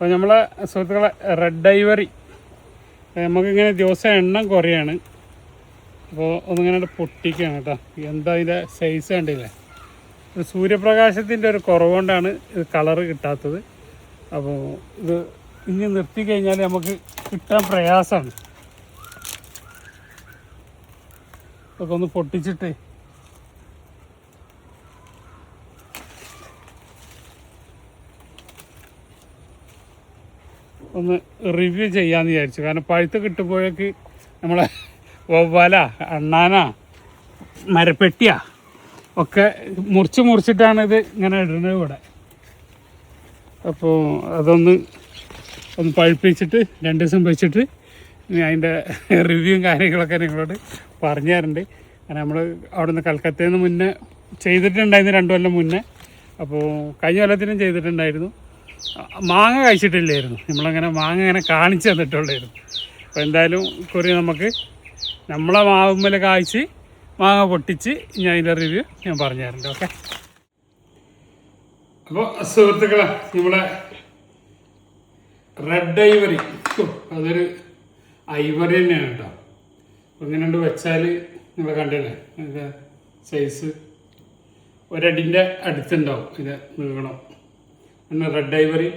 അപ്പോൾ നമ്മളെ സുഹൃത്തുക്കളെ റെഡ് ഐവറി നമുക്കിങ്ങനെ ദിവസം എണ്ണം കുറയാണ്. അപ്പോൾ ഒന്നിങ്ങനെ പൊട്ടിക്കുകയാണ് കേട്ടോ. എന്താ ഇതിൻ്റെ സൈസ് കണ്ടില്ലേ? ഒരു സൂര്യപ്രകാശത്തിൻ്റെ ഒരു കുറവുകൊണ്ടാണ് ഇത് കളറ് കിട്ടാത്തത്. അപ്പോൾ ഇത് ഇനി നിർത്തി കഴിഞ്ഞാൽ നമുക്ക് കിട്ടാൻ പ്രയാസമാണ്. അതൊക്കെ ഒന്ന് പൊട്ടിച്ചിട്ട് ഒന്ന് റിവ്യൂ ചെയ്യാമെന്ന് വിചാരിച്ചു. കാരണം പഴുത്ത് കിട്ടുമ്പോഴേക്ക് നമ്മളെ വവ്വാല, അണ്ണാന, മരപ്പെട്ടിയ ഒക്കെ മുറിച്ചിട്ടാണ് ഇത് ഇങ്ങനെ ഇടുന്നത് ഇവിടെ. അപ്പോൾ അതൊന്ന് പഴുപ്പിച്ചിട്ട് 2 ദിവസം വെച്ചിട്ട് അതിൻ്റെ റിവ്യൂവും കാര്യങ്ങളൊക്കെ നിങ്ങളോട് പറഞ്ഞു തരുന്നുണ്ട്. കാരണം നമ്മൾ അവിടെ നിന്ന് കൽക്കത്തയിൽ നിന്ന് മുന്നേ ചെയ്തിട്ടുണ്ടായിരുന്നു 2 കൊല്ലം മുന്നേ. അപ്പോൾ കഴിഞ്ഞ കൊല്ലത്തിനും ചെയ്തിട്ടുണ്ടായിരുന്നു. മാങ്ങ കഴിച്ചിട്ടില്ലായിരുന്നു. നമ്മളങ്ങനെ മാങ്ങ ഇങ്ങനെ കാണിച്ചു തന്നിട്ടുള്ളായിരുന്നു. അപ്പോൾ എന്തായാലും കുറി നമുക്ക് നമ്മളെ മാവുമ്മൽ കായ്ച്ച് മാങ്ങ പൊട്ടിച്ച് ഞാൻ അതിൻ്റെ റിവ്യൂ ഞാൻ പറഞ്ഞു തരുന്നുണ്ട്. ഓക്കെ. അപ്പോൾ സുഹൃത്തുക്കളെ, നമ്മളെ റെഡ് ഐവറി, അതൊരു ഐവറി തന്നെയാണ് കേട്ടോ. അപ്പോൾ ഇങ്ങനെ വെച്ചാൽ നിങ്ങൾ കണ്ടില്ലേ, അതിൻ്റെ സൈസ് 1 അടിൻ്റെ അടുത്തുണ്ടാവും ഇത് നീളം. പിന്നെ റെഡ് ഐവറി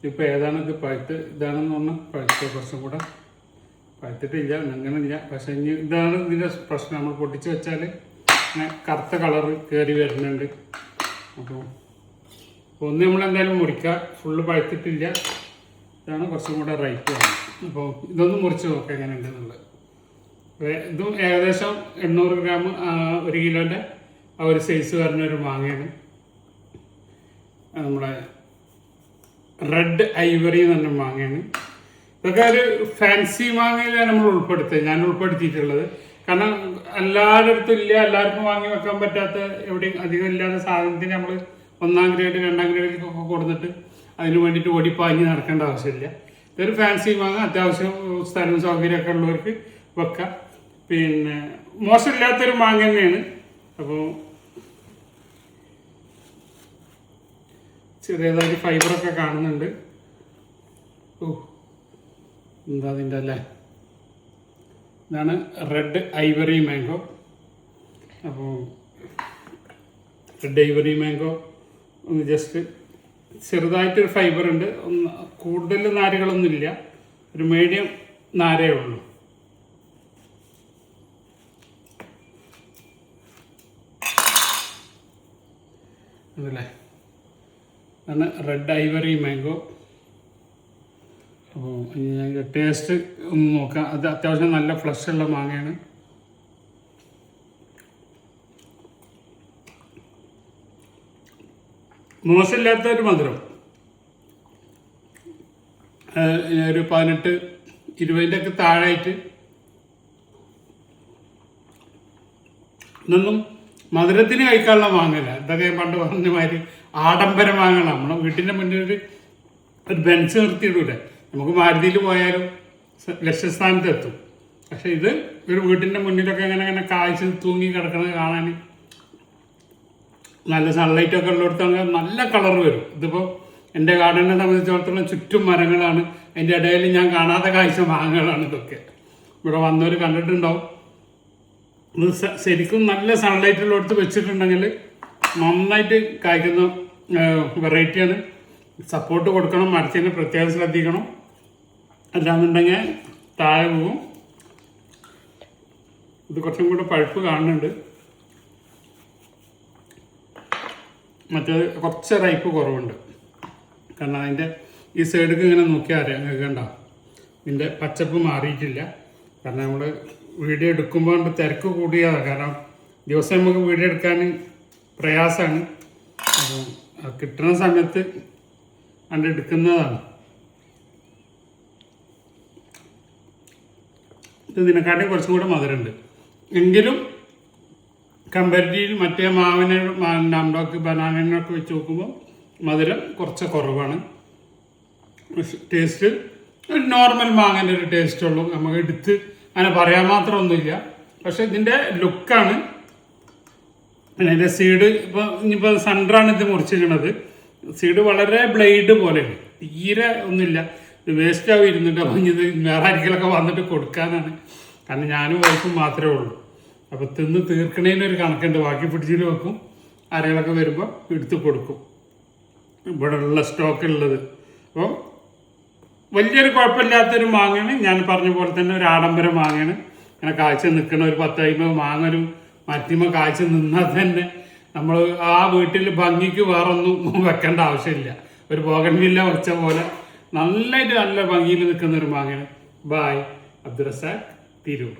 ഇപ്പോൾ ഏതാണ് ഇത് പഴുത്ത് ഇതാണെന്ന് പറഞ്ഞാൽ പഴുത്ത് കുറച്ചും കൂടെ പഴുത്തിട്ടില്ല, അങ്ങനെയില്ല. പക്ഷേ ഇനി ഇതാണ് ഇതിൻ്റെ പ്രശ്നം. നമ്മൾ പൊട്ടിച്ച് വെച്ചാൽ ഇങ്ങനെ കറുത്ത കളറ് കയറി വരുന്നുണ്ട്. അപ്പോൾ ഒന്ന് നമ്മളെന്തായാലും മുറിക്കുക. ഫുള്ള് പഴുത്തിട്ടില്ല, ഇതാണ് കുറച്ചും കൂടെ റൈറ്റ് വേണം. അപ്പോൾ ഇതൊന്ന് മുറിച്ച് നോക്കാം എങ്ങനെയുണ്ട് എന്നുള്ളത്. ഇതും ഏകദേശം 800 ഗ്രാം 1 കിലോൻ്റെ ആ ഒരു സൈസ് വരുന്നൊരു മാങ്ങയാണ്. നമ്മുടെ റെഡ് ഐവറി എന്ന് പറഞ്ഞ മാങ്ങയാണ്. ഇതൊക്കെ ഒരു ഫാൻസി മാങ്ങയിലാണ് നമ്മൾ ഉൾപ്പെടുത്തുന്നത്, ഞാൻ ഉൾപ്പെടുത്തിയിട്ടുള്ളത്. കാരണം എല്ലാവരുടെ അടുത്തും ഇല്ല, എല്ലാവർക്കും വാങ്ങി വെക്കാൻ പറ്റാത്ത എവിടെയും അധികം ഇല്ലാത്ത സാധനത്തിന് നമ്മൾ 1ാം ഗ്രേഡ് 2ാം ഗ്രേഡിലേക്കൊക്കെ കൊടുത്തിട്ട് അതിന് വേണ്ടിയിട്ട് ഓടിപ്പാഞ്ഞ് നടക്കേണ്ട ആവശ്യമില്ല. ഇതൊരു ഫാൻസി മാങ്ങ, അത്യാവശ്യം സ്ഥലവും സൗകര്യമൊക്കെ ഉള്ളവർക്ക് വെക്കാം. പിന്നെ മോശമില്ലാത്തൊരു മാങ്ങ തന്നെയാണ്. അപ്പോൾ ചെറിയതായിട്ട് ഫൈബറൊക്കെ കാണുന്നുണ്ട്. എന്താ അതിൻ്റെ അല്ലേ, ഇതാണ് റെഡ് ഐവറി മാംഗോ. അപ്പോൾ റെഡ് ഐവറി മാംഗോ ഒന്ന് ജസ്റ്റ് ചെറുതായിട്ടൊരു ഫൈബർ ഉണ്ട്. കൂടുതൽ നാരുകളൊന്നുമില്ല, ഒരു മീഡിയം നാരേ ഉള്ളൂ. അതല്ലേ, ആണ് റെഡ് ഐവറി മാംഗോ. അപ്പോൾ ഞാൻ ടേസ്റ്റ് ഒന്ന് നോക്കാം. അത് അത്യാവശ്യം നല്ല ഫ്ലഷ് ഉള്ള മാങ്ങയാണ്. മോശമില്ലാത്തൊരു മധുരം. ഒരു 18-20 ഒക്കെ താഴായിട്ട്. ഇതൊന്നും മധുരത്തിന് കഴിക്കാനുള്ള മാങ്ങല്ല. ഇതൊക്കെ പണ്ട് പറഞ്ഞ മാതിരി ആഡംബര മാങ്ങകളാണ്. നമ്മുടെ വീട്ടിൻ്റെ മുന്നിൽ ഒരു ബെഞ്ച് നിർത്തിയിടൂലേ, നമുക്ക് മാരുതിയിൽ പോയാലും ലക്ഷ്യസ്ഥാനത്ത് എത്തും. പക്ഷെ ഇത് ഒരു വീട്ടിൻ്റെ മുന്നിലൊക്കെ അങ്ങനെ കായ്ച്ച് തൂങ്ങി കിടക്കുന്നത് കാണാൻ നല്ല സൺലൈറ്റൊക്കെ ഉള്ളിടത്തൊക്കെ നല്ല കളർ വരും. ഇതിപ്പോൾ എൻ്റെ ഗാർഡനെ സംബന്ധിച്ചിടത്തോളം ചുറ്റും മരങ്ങളാണ്, അതിൻ്റെ ഇടയിൽ ഞാൻ കാണാത്ത കാഴ്ച മാങ്ങകളാണ് ഇതൊക്കെ. ഇവിടെ വന്നവർ കണ്ടിട്ടുണ്ടാവും. ഇത് ശരിക്കും നല്ല സൺലൈറ്റുള്ളടുത്ത് വെച്ചിട്ടുണ്ടെങ്കിൽ നന്നായിട്ട് കായ്ക്കുന്ന വെറൈറ്റിയാണ്. സപ്പോർട്ട് കൊടുക്കണം, മരത്തിന് പ്രത്യേകം ശ്രദ്ധിക്കണം, അല്ലാന്നുണ്ടെങ്കിൽ താഴെ പോവും. ഇത് കുറച്ചും കൂടെ പഴുപ്പ് കാണുന്നുണ്ട്, മറ്റേത് കുറച്ച് റൈപ്പ് കുറവുണ്ട്. കാരണം അതിൻ്റെ ഈ സൈഡിലേക്ക് ഇങ്ങനെ നോക്കിയാൽ അറിയാം, കണ്ടോ ഇതിൻ്റെ പച്ചപ്പ് മാറിയിട്ടില്ല. കാരണം നമ്മൾ വീഡിയോ എടുക്കുമ്പോൾ തിരക്ക് കൂടിയതാണ്. കാരണം ദിവസം നമുക്ക് വീഡിയോ എടുക്കാൻ പ്രയാസമാണ്. അപ്പോൾ കിട്ടുന്ന സമയത്ത് കണ്ട് എടുക്കുന്നതാണ്. ഇത് ഇതിനെക്കാട്ടും കുറച്ചും കൂടെ മധുരമുണ്ട്. എങ്കിലും കമ്പാരിറ്റീവ് മറ്റേ മാവിനെ നാംഡോക്ക് ബനാനൊക്കെ വെച്ച് നോക്കുമ്പോൾ മധുരം കുറച്ച് കുറവാണ്. ടേസ്റ്റ് ഒരു നോർമൽ മാങ്ങൻ്റെ ഒരു ടേസ്റ്റ് ഉള്ളൂ. നമുക്ക് എടുത്ത് അങ്ങനെ പറയാൻ മാത്രമൊന്നുമില്ല. പക്ഷെ ഇതിൻ്റെ ലുക്കാണ്. പിന്നെ അതിൻ്റെ സീഡ് ഇപ്പോൾ ഇനിയിപ്പോൾ സെൻറ്ററാണ് ഇത് മുറിച്ചിരിക്കുന്നത്. സീഡ് വളരെ ബ്ലേഡ് പോലെയാണ്, തീരെ ഒന്നുമില്ല. ഇത് വേസ്റ്റ് ആവും ഇരുന്നിട്ട്. അപ്പം ഇത് വേറെ ആരെങ്കിലൊക്കെ വന്നിട്ട് കൊടുക്കാനാണ്. കാരണം ഞാനും വൈഫും മാത്രമേ ഉള്ളൂ. അപ്പോൾ തിന്ന് തീർക്കണേനൊരു കണക്കുണ്ട്. ബാക്കി ഫ്രിഡ്ജിൽ വെക്കും, ആരെങ്കിലൊക്കെ വരുമ്പോൾ എടുത്ത് കൊടുക്കും. ഇവിടെ ഉള്ള സ്റ്റോക്ക് ഉള്ളത്. അപ്പോൾ വലിയൊരു കുഴപ്പമില്ലാത്തൊരു മാങ്ങയാണ്. ഞാൻ പറഞ്ഞ പോലെ തന്നെ ഒരു ആഡംബര മാങ്ങയാണ്. ഇങ്ങനെ കാഴ്ച നിൽക്കണ ഒരു 10-50 മാങ്ങ ഒരു മറ്റിമ കാഴ്ച നിന്നാൽ തന്നെ നമ്മൾ ആ വീട്ടിൽ ഭംഗിക്ക് വേറൊന്നും വെക്കേണ്ട ആവശ്യമില്ല. ഒരു ബോഗൺവില്ല വെച്ച പോലെ നല്ലതായിട്ട് നല്ല ഭംഗിയിൽ നിൽക്കുന്ന ഒരു മാങ്ങയാണ്. ബായ്. അബ്ദുറസാഖ്, തിരൂർ.